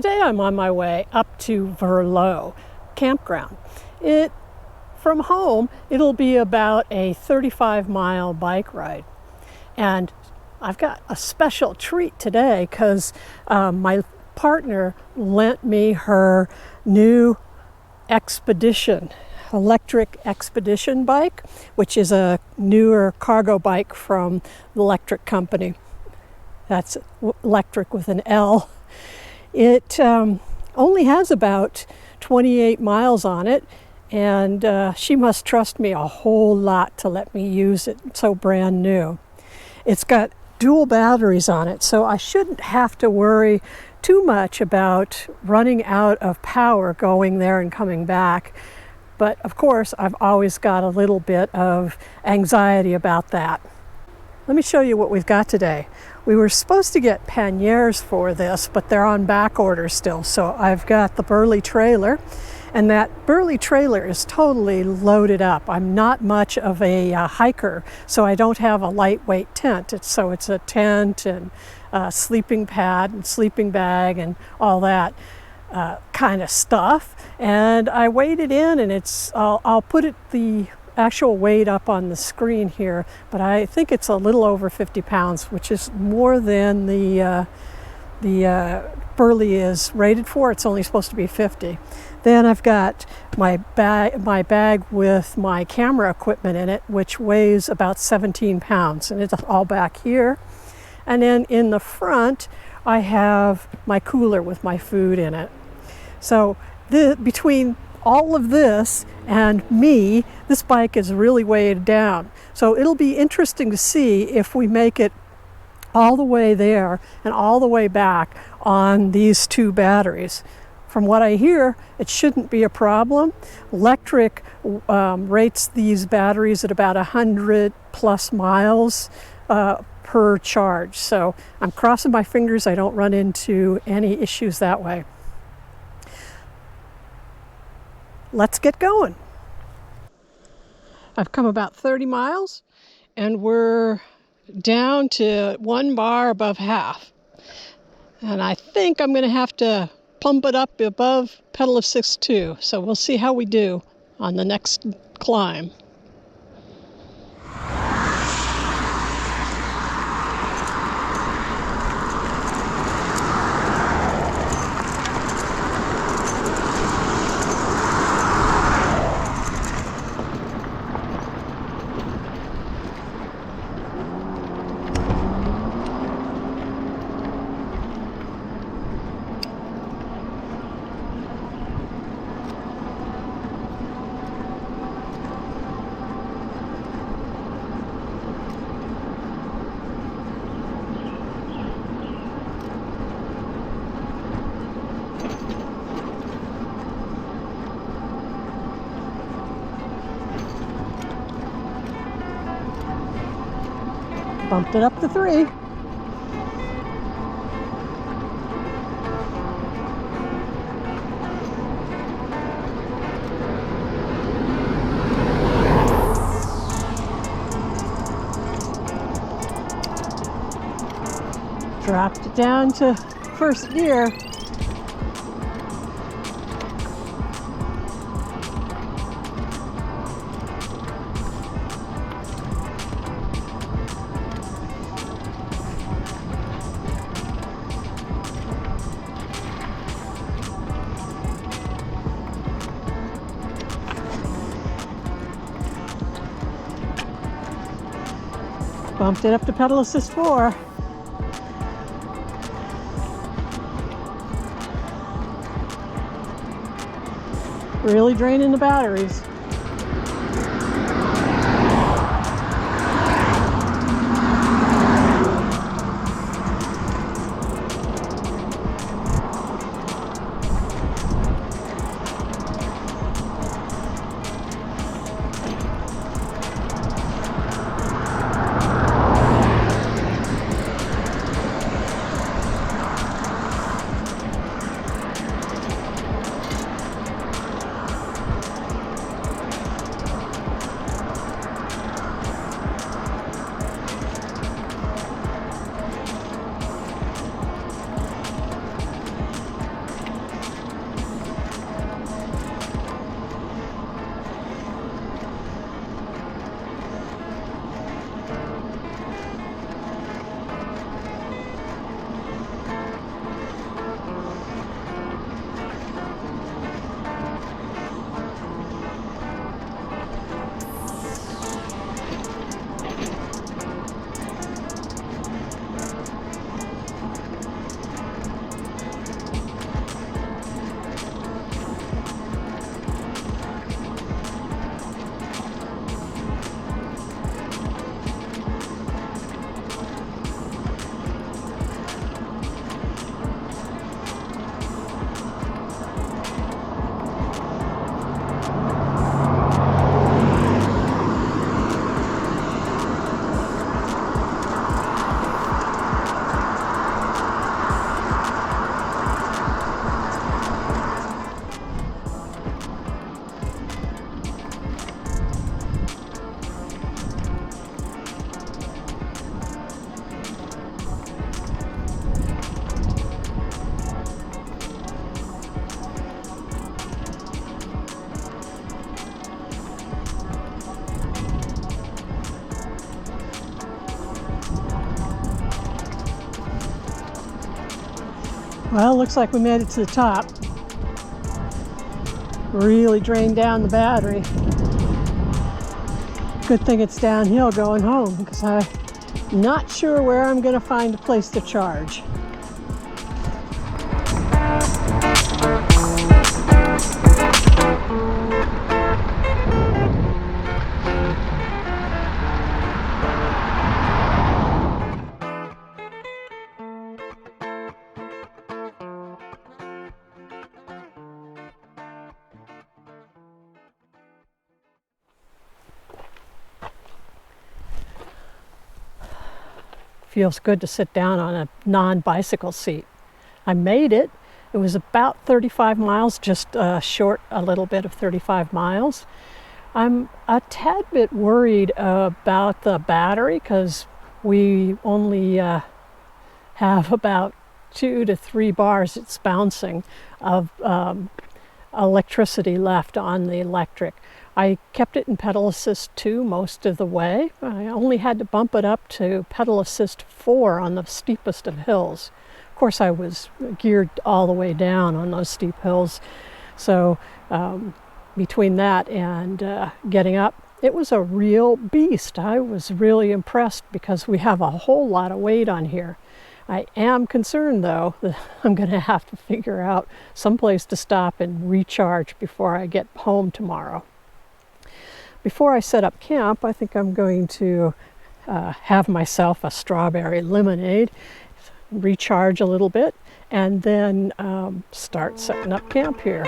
Today I'm on my way up to Burley campground. From home, it'll be about a 35-mile bike ride. And I've got a special treat today because my partner lent me her new Xpedition, electric Xpedition bike, which is a newer cargo bike from the Letric company. That's Letric with an L. It only has about 28 miles on it, and she must trust me a whole lot to let me use it. It's so brand new. It's got dual batteries on it, so I shouldn't have to worry too much about running out of power going there and coming back. But of course, I've always got a little bit of anxiety about that. Let me show you what we've got today. We were supposed to get panniers for this, but they're on back order still. So I've got the Burley trailer, and that Burley trailer is totally loaded up. I'm not much of a hiker, so I don't have a lightweight tent. It's a tent and a sleeping pad and sleeping bag and all that kind of stuff. And I weighed it in, and I'll put the actual weight up on the screen here, but I think it's a little over 50 pounds, which is more than the Burley is rated for. It's only supposed to be 50. Then I've got my bag with my camera equipment in it, which weighs about 17 pounds, and it's all back here. And then in the front, I have my cooler with my food in it. So between all of this and me, this bike is really weighed down. So it'll be interesting to see if we make it all the way there and all the way back on these two batteries. From what I hear, it shouldn't be a problem. Letric rates these batteries at about 100 plus miles per charge. So I'm crossing my fingers I don't run into any issues that way. Let's get going. I've come about 30 miles and we're down to 1 bar above half. And I think I'm going to have to pump it up above pedal assist 2. So we'll see how we do on the next climb. Bumped it up to 3. Dropped it down to first gear. Bumped it up to pedal assist 4. Really draining the batteries. Well, looks like we made it to the top. Really drained down the battery. Good thing it's downhill going home, because I'm not sure where I'm going to find a place to charge. Feels good to sit down on a non-bicycle seat. I made it. It was about 35 miles, just short a little bit of 35 miles. I'm a tad bit worried about the battery because we only have about 2 to 3 bars, it's bouncing, of electricity left on the Letric. I kept it in pedal assist 2 most of the way. I only had to bump it up to pedal assist 4 on the steepest of hills. Of course, I was geared all the way down on those steep hills. So between that and getting up, it was a real beast. I was really impressed because we have a whole lot of weight on here. I am concerned, though, that I'm going to have to figure out some place to stop and recharge before I get home tomorrow. Before I set up camp, I think I'm going to have myself a strawberry lemonade, recharge a little bit, and then start setting up camp here.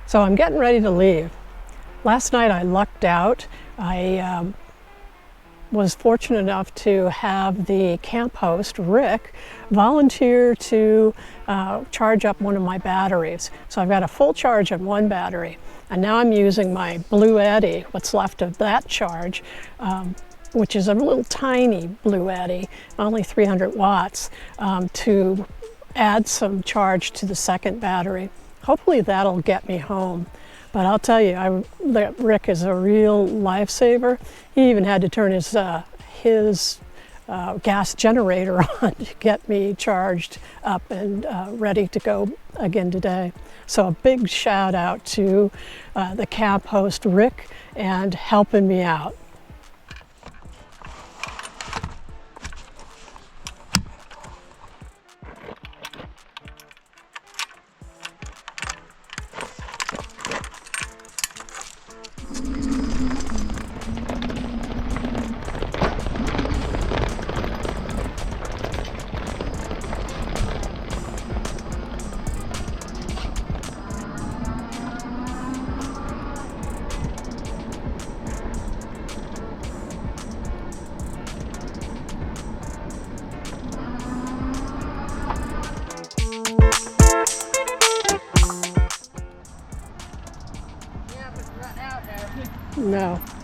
So I'm getting ready to leave. Last night I lucked out. I was fortunate enough to have the camp host, Rick, volunteer to charge up one of my batteries. So I've got a full charge on one battery. And now I'm using my Blue Eddy, what's left of that charge, which is a little tiny Blue Eddy, only 300 watts, to add some charge to the second battery. Hopefully that'll get me home. But I'll tell you, Rick is a real lifesaver. He even had to turn his gas generator on to get me charged up and ready to go again today. So a big shout out to the camp host, Rick, and helping me out. know.